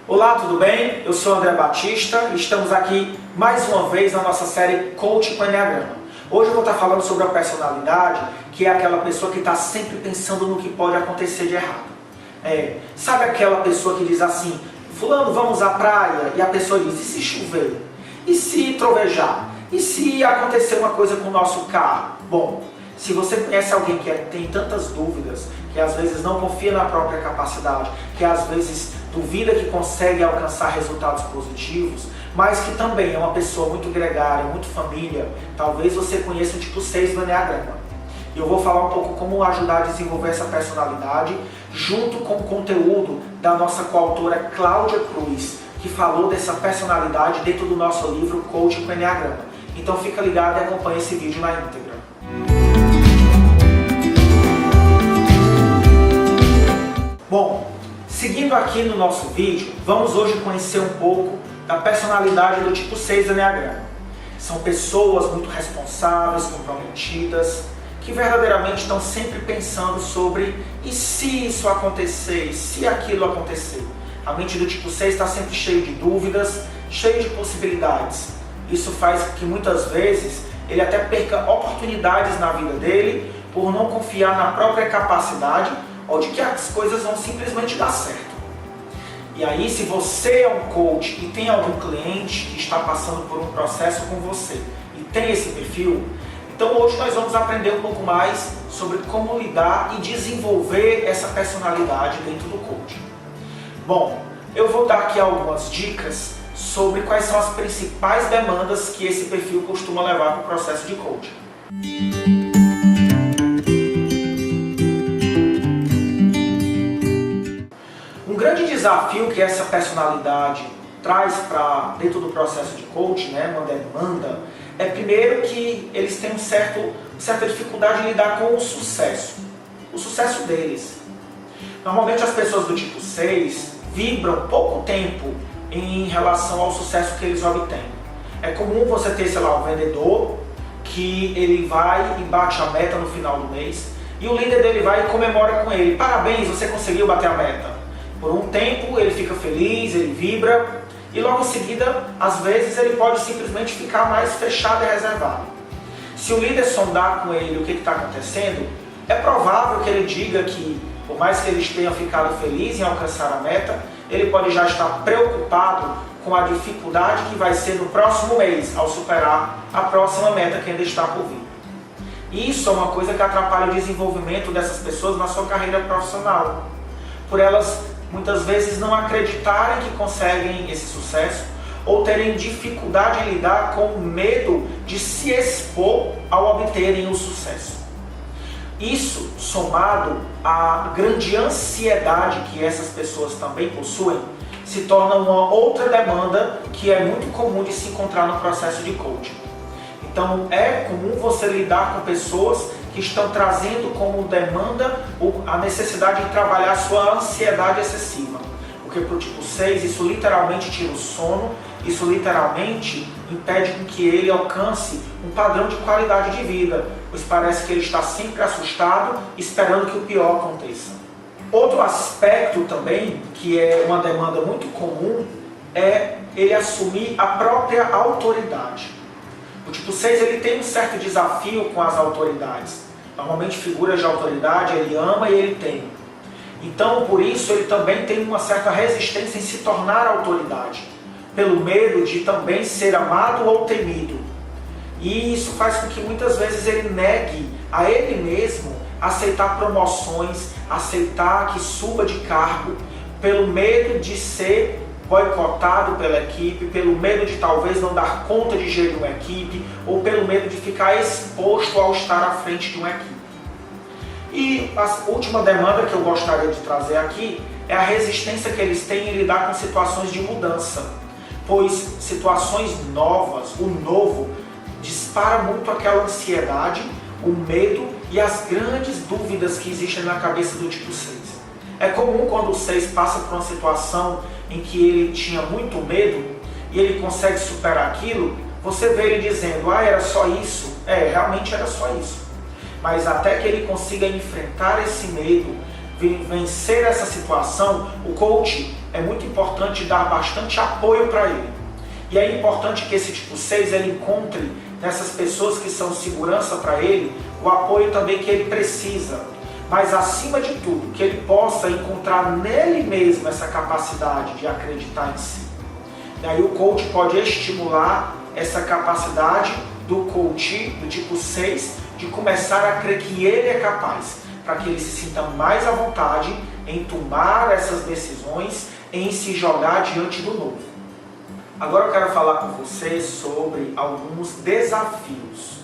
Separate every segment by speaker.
Speaker 1: Olá, tudo bem? Eu sou André Batista e estamos aqui mais uma vez na nossa série Coach com Enneagrama. Hoje eu vou estar falando sobre a personalidade, que é aquela pessoa que está sempre pensando no que pode acontecer de errado. Sabe aquela pessoa que diz assim, fulano, vamos à praia? E a pessoa diz, e se chover? E se trovejar? E se acontecer uma coisa com o nosso carro? Bom, se você conhece alguém que tem tantas dúvidas, que às vezes não confia na própria capacidade, que às vezes duvida que consegue alcançar resultados positivos, mas que também é uma pessoa muito gregária, muito família, talvez você conheça o tipo 6 do Enneagrama. E eu vou falar um pouco como ajudar a desenvolver essa personalidade, junto com o conteúdo da nossa coautora Cláudia Cruz, que falou dessa personalidade dentro do nosso livro Coach com Enneagrama. Então fica ligado e acompanha esse vídeo na íntegra. Bom, seguindo aqui no nosso vídeo, vamos hoje conhecer um pouco da personalidade do tipo 6 do Enneagrama. São pessoas muito responsáveis, comprometidas, que verdadeiramente estão sempre pensando sobre e se isso acontecer, e se aquilo acontecer. A mente do tipo 6 está sempre cheia de dúvidas, cheia de possibilidades. Isso faz com que muitas vezes ele até perca oportunidades na vida dele por não confiar na própria capacidade ou de que as coisas vão simplesmente dar certo. E aí, se você é um coach e tem algum cliente que está passando por um processo com você e tem esse perfil, então hoje nós vamos aprender um pouco mais sobre como lidar e desenvolver essa personalidade dentro do coaching. Bom, eu vou dar aqui algumas dicas sobre quais são as principais demandas que esse perfil costuma levar para o processo de coaching. Um grande desafio que essa personalidade traz para dentro do processo de coaching, uma demanda, é primeiro que eles têm certa dificuldade em lidar com o sucesso deles. Normalmente as pessoas do tipo 6 vibram pouco tempo em relação ao sucesso que eles obtêm. É comum você ter, um vendedor que ele vai e bate a meta no final do mês e o líder dele vai e comemora com ele. Parabéns, você conseguiu bater a meta. Por um tempo ele fica feliz, ele vibra e logo em seguida, às vezes, ele pode simplesmente ficar mais fechado e reservado. Se o líder sondar com ele o que está acontecendo, é provável que ele diga que, por mais que ele tenha ficado feliz em alcançar a meta, ele pode já estar preocupado com a dificuldade que vai ser no próximo mês, ao superar a próxima meta que ainda está por vir. Isso é uma coisa que atrapalha o desenvolvimento dessas pessoas na sua carreira profissional, por elas muitas vezes não acreditarem que conseguem esse sucesso ou terem dificuldade em lidar com o medo de se expor ao obterem o sucesso. Isso, somado à grande ansiedade que essas pessoas também possuem, se torna uma outra demanda que é muito comum de se encontrar no processo de coaching. Então é comum você lidar com pessoas que estão trazendo como demanda a necessidade de trabalhar a sua ansiedade excessiva. Porque para o tipo 6 isso literalmente tira o sono, isso literalmente impede com que ele alcance um padrão de qualidade de vida, pois parece que ele está sempre assustado, esperando que o pior aconteça. Outro aspecto também, que é uma demanda muito comum, é ele assumir a própria autoridade. O tipo 6 ele tem um certo desafio com as autoridades. Normalmente figuras de autoridade ele ama e ele tem. Então, por isso, ele também tem uma certa resistência em se tornar autoridade, pelo medo de também ser amado ou temido. E isso faz com que muitas vezes ele negue a ele mesmo aceitar promoções, aceitar que suba de cargo, pelo medo de ser boicotado pela equipe, pelo medo de talvez não dar conta de gerir uma equipe, ou pelo medo de ficar exposto ao estar à frente de uma equipe. E a última demanda que eu gostaria de trazer aqui é a resistência que eles têm em lidar com situações de mudança, pois situações novas, o novo, dispara muito aquela ansiedade, o medo e as grandes dúvidas que existem na cabeça do tipo 6. É comum quando o 6 passa por uma situação em que ele tinha muito medo e ele consegue superar aquilo, você vê ele dizendo, era só isso? Realmente era só isso. Mas até que ele consiga enfrentar esse medo, vencer essa situação, o coach é muito importante dar bastante apoio para ele. E é importante que esse tipo 6 ele encontre nessas pessoas que são segurança para ele, o apoio também que ele precisa. Mas acima de tudo, que ele possa encontrar nele mesmo essa capacidade de acreditar em si. E aí o coach pode estimular essa capacidade do coach do tipo 6 de começar a crer que ele é capaz, para que ele se sinta mais à vontade em tomar essas decisões, em se jogar diante do novo. Agora eu quero falar com você sobre alguns desafios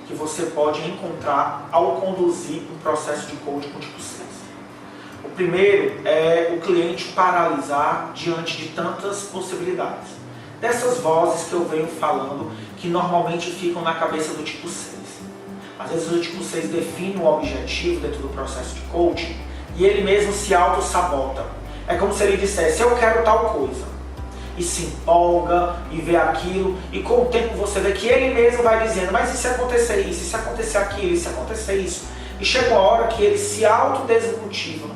Speaker 1: que você pode encontrar ao conduzir um processo de coaching com tipo 6. O primeiro é o cliente paralisar diante de tantas possibilidades. Dessas vozes que eu venho falando, que normalmente ficam na cabeça do tipo 6. Às vezes o tipo 6 define um objetivo dentro do processo de coaching e ele mesmo se auto-sabota. É como se ele dissesse, eu quero tal coisa. E se empolga e vê aquilo, e com o tempo você vê que ele mesmo vai dizendo, mas e se acontecer isso, e se acontecer aquilo, e se acontecer isso? E chega uma hora que ele se autodesmotiva,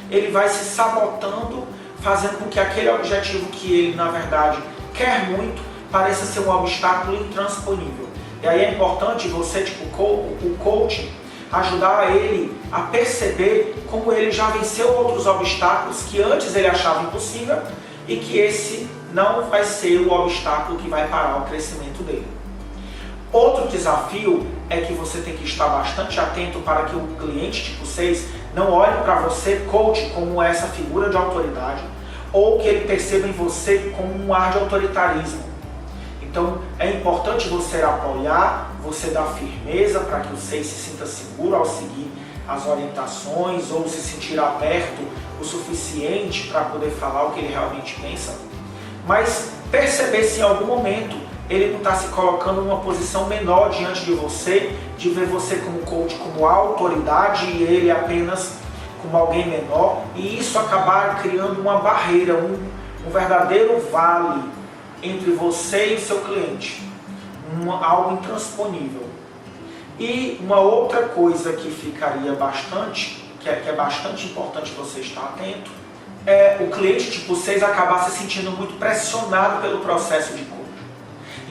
Speaker 1: ele vai se sabotando, fazendo com que aquele objetivo que ele na verdade quer muito, pareça ser um obstáculo intransponível. E aí é importante você, tipo o coaching, ajudar ele a perceber como ele já venceu outros obstáculos que antes ele achava impossível, e que esse não vai ser o obstáculo que vai parar o crescimento dele. Outro desafio é que você tem que estar bastante atento para que o cliente tipo 6 não olhe para você, coach, como essa figura de autoridade, ou que ele perceba em você como um ar de autoritarismo. Então é importante você apoiar, você dar firmeza para que o 6 se sinta seguro ao seguir as orientações ou se sentir aberto o suficiente para poder falar o que ele realmente pensa, mas perceber se em algum momento ele não está se colocando numa posição menor diante de você, de ver você como coach, como autoridade e ele apenas como alguém menor, e isso acabar criando uma barreira, um verdadeiro vale entre você e o seu cliente, algo intransponível. E uma outra coisa que ficaria bastante, que é bastante importante você estar atento, é o cliente tipo 6 acabar se sentindo muito pressionado pelo processo de coaching.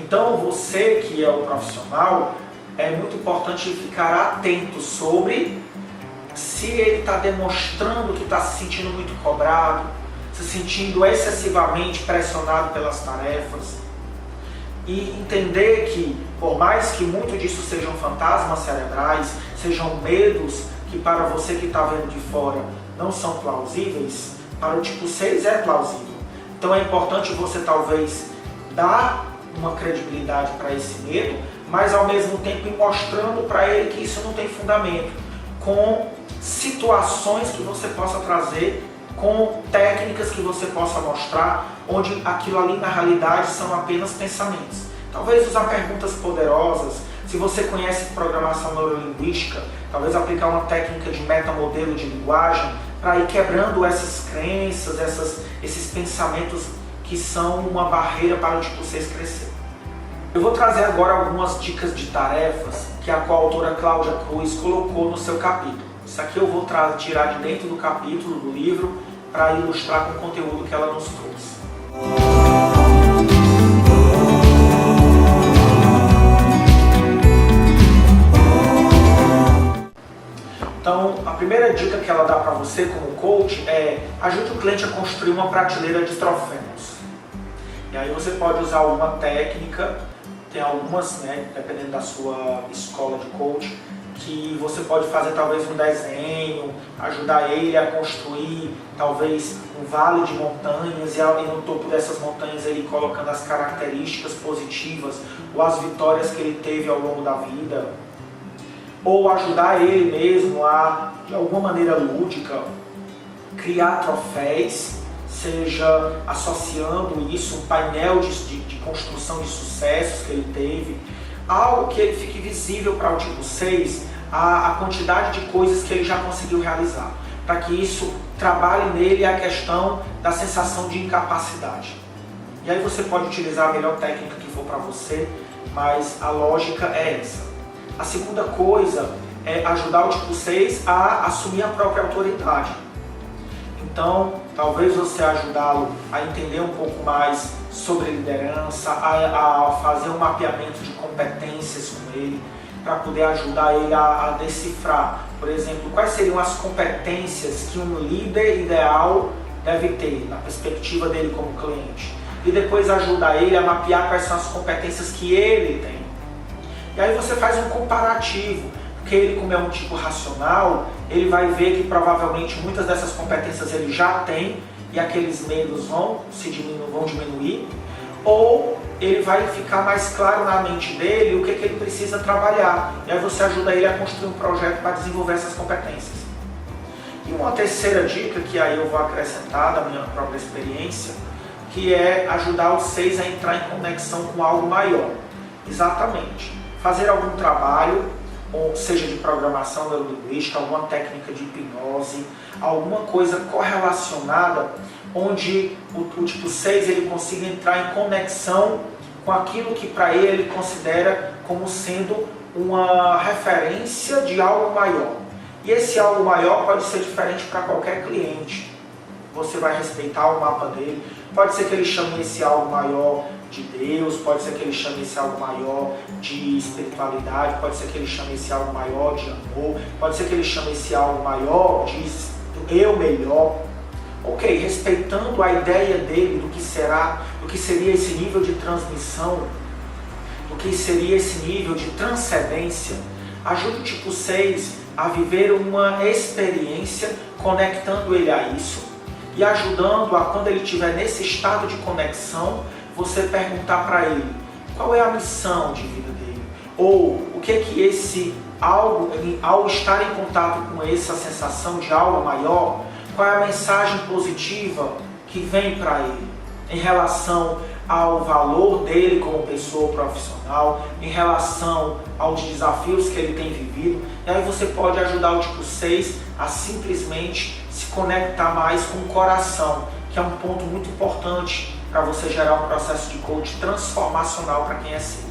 Speaker 1: Então você que é o profissional, é muito importante ficar atento sobre se ele está demonstrando que está se sentindo muito cobrado, se sentindo excessivamente pressionado pelas tarefas, e entender que, por mais que muito disso sejam fantasmas cerebrais, sejam medos que para você que está vendo de fora não são plausíveis, para o tipo 6 é plausível. Então é importante você talvez dar uma credibilidade para esse medo, mas ao mesmo tempo ir mostrando para ele que isso não tem fundamento, com situações que você possa trazer, com técnicas que você possa mostrar, onde aquilo ali na realidade são apenas pensamentos. Talvez usar perguntas poderosas, se você conhece programação neurolinguística, talvez aplicar uma técnica de metamodelo de linguagem para ir quebrando essas crenças, esses pensamentos que são uma barreira para o tipo 6 crescer. Eu vou trazer agora algumas dicas de tarefas que a coautora Cláudia Cruz colocou no seu capítulo. Isso aqui eu vou tirar de dentro do capítulo, do livro, para ilustrar com o conteúdo que ela nos trouxe. Então, a primeira dica que ela dá para você como coach é ajude o cliente a construir uma prateleira de troféus. E aí você pode usar uma técnica, tem algumas, né, dependendo da sua escola de coach, que você pode fazer talvez um desenho, ajudar ele a construir talvez um vale de montanhas e no topo dessas montanhas ele colocando as características positivas ou as vitórias que ele teve ao longo da vida, ou ajudar ele mesmo a, de alguma maneira lúdica, criar troféus, seja associando isso, um painel de construção de sucessos que ele teve, algo que ele fique visível para o tipo 6, a quantidade de coisas que ele já conseguiu realizar, para que isso trabalhe nele a questão da sensação de incapacidade. E aí você pode utilizar a melhor técnica que for para você, mas a lógica é essa. A segunda coisa é ajudar o tipo 6 a assumir a própria autoridade. Então, talvez você ajudá-lo a entender um pouco mais sobre liderança, a fazer um mapeamento de competências com ele, para poder ajudar ele a decifrar, por exemplo, quais seriam as competências que um líder ideal deve ter, na perspectiva dele como cliente. E depois ajudar ele a mapear quais são as competências que ele tem. E aí você faz um comparativo, porque ele, como é um tipo racional, ele vai ver que provavelmente muitas dessas competências ele já tem e aqueles medos vão diminuir, ou ele vai ficar mais claro na mente dele o que ele precisa trabalhar. E aí você ajuda ele a construir um projeto para desenvolver essas competências. E uma terceira dica, que aí eu vou acrescentar da minha própria experiência, que é ajudar os 6 a entrar em conexão com algo maior. Exatamente. Fazer algum trabalho, ou seja de programação neurolinguística, alguma técnica de hipnose, alguma coisa correlacionada, onde o tipo 6 ele consiga entrar em conexão com aquilo que para ele considera como sendo uma referência de algo maior. E esse algo maior pode ser diferente para qualquer cliente. Você vai respeitar o mapa dele. Pode ser que ele chame esse algo maior de Deus, pode ser que ele chame esse algo maior de espiritualidade, pode ser que ele chame esse algo maior de amor, pode ser que ele chame esse algo maior de eu melhor. Ok, respeitando a ideia dele do que seria esse nível de transmissão, do que seria esse nível de transcendência, ajuda o tipo 6 a viver uma experiência conectando ele a isso e ajudando a, quando ele estiver nesse estado de conexão, você perguntar para ele qual é a missão de vida dele, ou o que esse algo, ao estar em contato com essa sensação de algo maior, qual é a mensagem positiva que vem para ele em relação ao valor dele como pessoa profissional, em relação aos desafios que ele tem vivido. E aí você pode ajudar o tipo 6 a simplesmente se conectar mais com o coração, que é um ponto muito importante para você gerar um processo de coaching transformacional para quem é 6.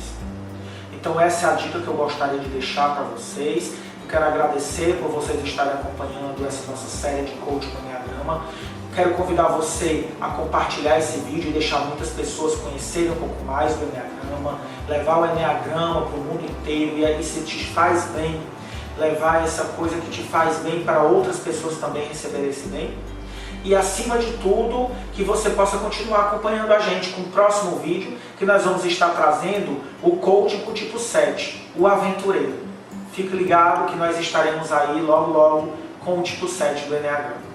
Speaker 1: Então essa é a dica que eu gostaria de deixar para vocês. Eu quero agradecer por vocês estarem acompanhando essa nossa série de coaching no Enneagrama. Quero convidar você a compartilhar esse vídeo e deixar muitas pessoas conhecerem um pouco mais do Enneagrama, levar o Enneagrama para o mundo inteiro, e aí se te faz bem, levar essa coisa que te faz bem para outras pessoas também receberem esse bem. E acima de tudo, que você possa continuar acompanhando a gente com o próximo vídeo, que nós vamos estar trazendo o coaching para o tipo 7, o aventureiro. Fique ligado que nós estaremos aí logo com o tipo 7 do Enneagrama.